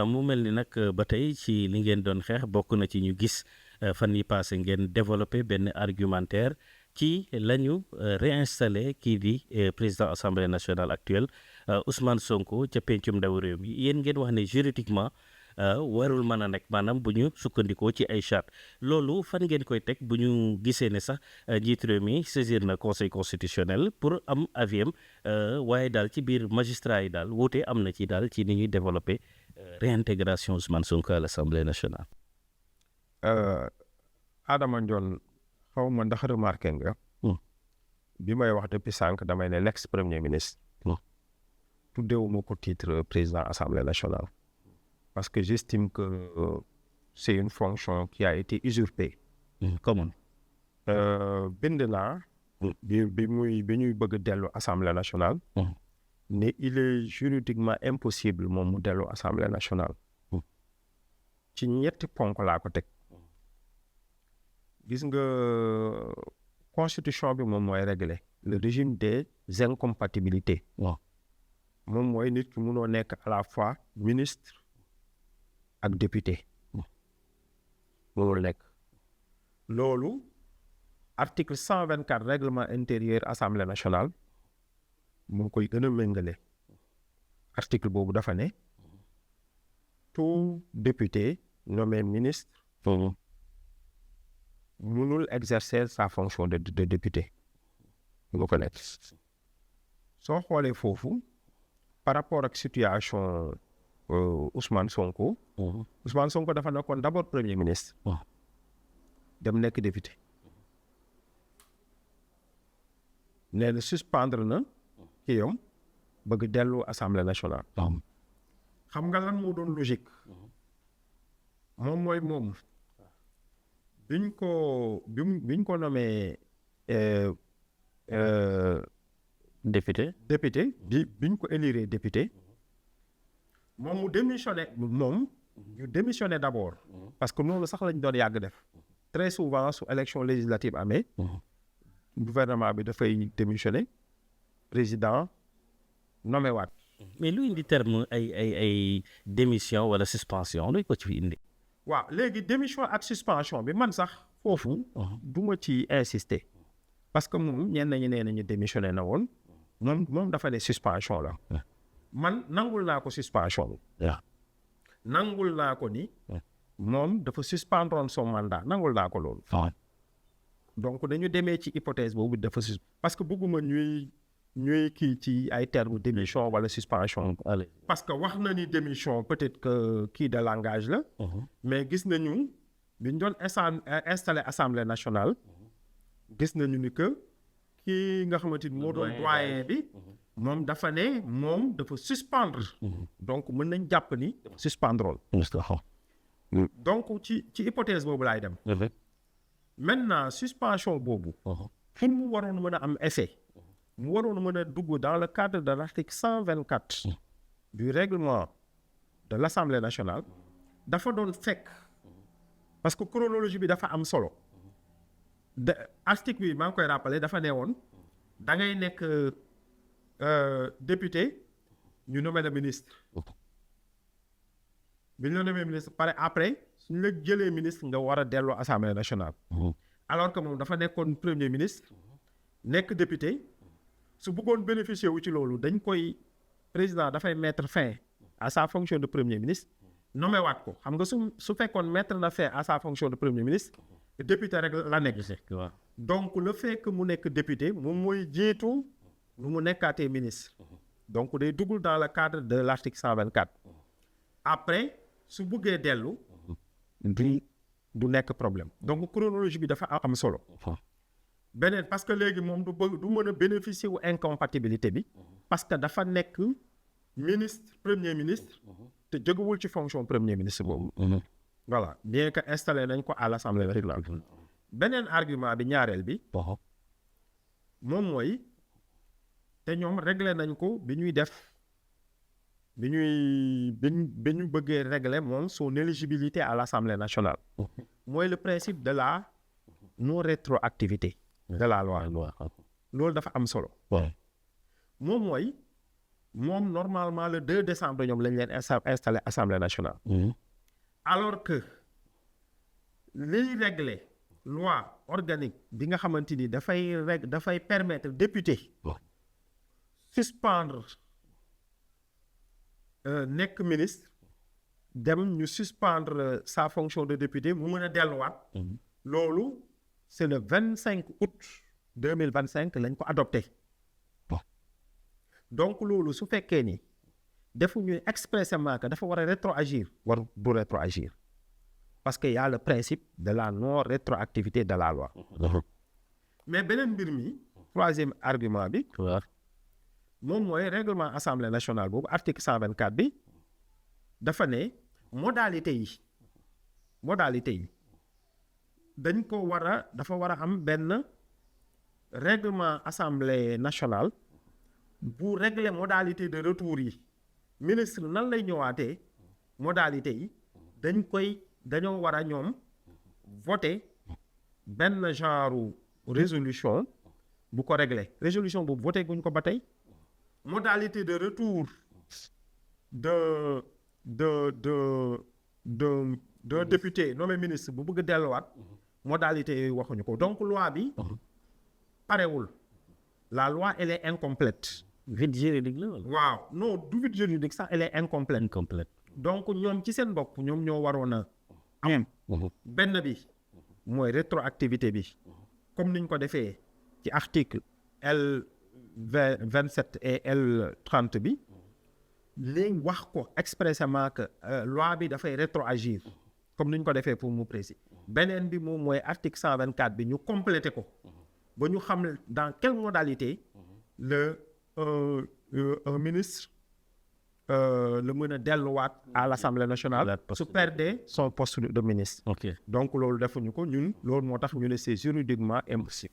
mu mel ni nag ba tey ci li ngeen doon xeex bokk na ci ñu gis fan yi passé ngeen développé benn argumentaire ci la ñu réinstallé kii di président assemblée nationale actuelle Ousmane Sonko ca pencum ndaw réew mi yéen ngeen wax ne juridiquement warul mën a nekk maanaam bu ñu sukkandikoo ci ay charte loolu fan ngeen koy teg bu ñu gisee ne sax njiitu réew mi saisir na conseil constitutionnel pour am avis am waaye daal ci biir magistrat yi daal wuute am na ci daal ci ni ñuy développé réintégration Ousmane Sonko à l'Assemblée nationale. Adama Ndione xaw ma ndax remarqué nga. bi may wax depuis sànq damay ne l'ex premier ministre. tuddewuma ko titre président assemblée nationale. parce que j'estime que c'est une fonction qui a été usurpée. Comment? bind naa. bi ñuy bëgg dellu assemblée nationale. ne il est juridiquement impossible moom mu dellu assemblée nationale. ci ñetti ponk laa ko teg. gis nga constitution bi moom mooy régler le régime des incompatibilités. moom mooy nit ki munoo nekk à la fois ministre ak député. loolu nekk. loolu article 124 règlement intérieur assemblée nationale mu ngi koy gën a méngale. article boobu dafa ne tout député nommé ministre mënul exercer sa fonction de député. nga ko nekk soo xoolee foofu par rapport ak situation Ousmane Sonko. Ousmane Sonko dafa nekkoon d'abord premier ministre. dem nekk député. nee na suspendre na kii yom bëgg dellu assemblée nationale. xam nga lan moo doon logique. moom mooy moom biñ ko nommé député biñ ko élire député moom mu démissionné ñu démissionné d'abord parce que loolu sax lañ doon yàgg def très souvent su élection législative amee gouvernement bi dafay démissionné président nommé waat. mais lu indi terme ay démission wala suspension luy ko ci fi indi. waaw léegi démission ak suspension bi man sax foofu du ma ci insister parce que moom ñenn ñi nee nañu démissionné na woon moom dafa ne suspension la. man nangul naa ko suspension bi. nangul naa ko ni. moom dafa suspendre son mandat nangul naa ko loolu. donc dañu demee ci hypothèse boobu dafa parce que bëgguma ñuy kii ci ay termes démission wala suspension. parce que wax na ni démission peut-être que kii de langage la. mais gis nañu bi ñu doon installé assemblée nationale. gis nañu ni que kii nga xamante ni moo doon doyen bi. moom dafa ne moom dafa suspendre. donc mën nañ jàpp ni suspendre. donc ci hypothèse boobu laay dem. maintenant suspension boobu. pour mu waroon mën a am effet. mu waroon mën a dugg dans le cadre de l'article 124 du règlement de l'Assemblée nationale dafa doon fekk parce que chronologie bi dafa am solo article bi maa ngi koy rappeler dafa ne woon da ngay nekk député ñu nommé le ministre bi ñu la nommé ministre pare après suñu la jëlee ministre nga war a delloo Assemblée nationale alors que moom dafa nekkoon premier ministre nekk député su bëggoon bénéficier wu ci loolu dañ koy président dafay mettre fin à sa fonction de premier ministre nommé waat ko xam nga su fekkoon mettre na fin à sa fonction de premier ministre député rek la nekk. donc le fait que mu nekk député moom mooy jiitu nu mu nekkaatee ministre. donc day dugg dans le cadre de l'article 124. après su buggee dellu. du nekk problème donc chronologie bi dafa am solo. beneen parce que léegi moom du mën a bénéficier wu incompatibilité bi. parce que dafa nekk ministre premier ministre. te jógewul ci fonction premier ministre boobu. voilà bien que installé nañ ko à l'Assemblée nationale. beneen argument bi ñaareel bi. moom mooy te ñoom réglé nañ ko bi ñu bëggee régler moom son éligibilité à l'Assemblée nationale. mooy le principe de la non rétroactivité. de la loi loolu dafa am solo. moom mooy moom normalement le 2 décembre ñoom lañ leen installé assemblée nationale. Alors que liy régler loi organique bi nga xamante ni dafay permettre député suspendre nekk ministre dem ñu suspendre sa fonction de député mu mën a delluwaat. loolu c'est le 25 août 2025 lañ ko adopté. donc loolu su fekkee ni defuñu expressément que dafa war a rétroagir du rétroagir parce que y a le principe de la non rétroactivité de la loi. mais beneen mbir mi troisième argument bi. moom mooy règlement assemblée nationale boobu article 124 bi dafa ne modalité yi dañ ko dafa war a am benn règlement assemblée nationale bu régler modalité de retour yi. ministre nan lay ñëwaatee modalité yi dañoo war a ñoom voter benn genre résolution bu ko régler résolution boobu voté guñ ko ba tey. modalité de retour d'un député nommé ministre bu bëgg a delluwaat modalité yooyu waxuñu ko donc loi bi parewul la loi elle est incomplète. vide juridique la wala. waaw non du vide juridique sax elle est incomplète. donc ñoom ci seen bopp ñoom ñoo waroon a am. benn bi mooy rétroactivité bi comme niñ ko defee ci article L27 et L30 bi léegi wax ko expressément que loi bi dafay rétroagir comme niñ ko defee pour mu précis. beneen bi moom mooy article 124 bi ñu complété ko ba ñu xam dans quelle modalité un ministre la mën a delluwaat à l'Assemblée nationale su perdre son poste de ministre. ok donc loolu defuñu ko ñun loolu moo tax ñu ne c'est juridiquement impossible.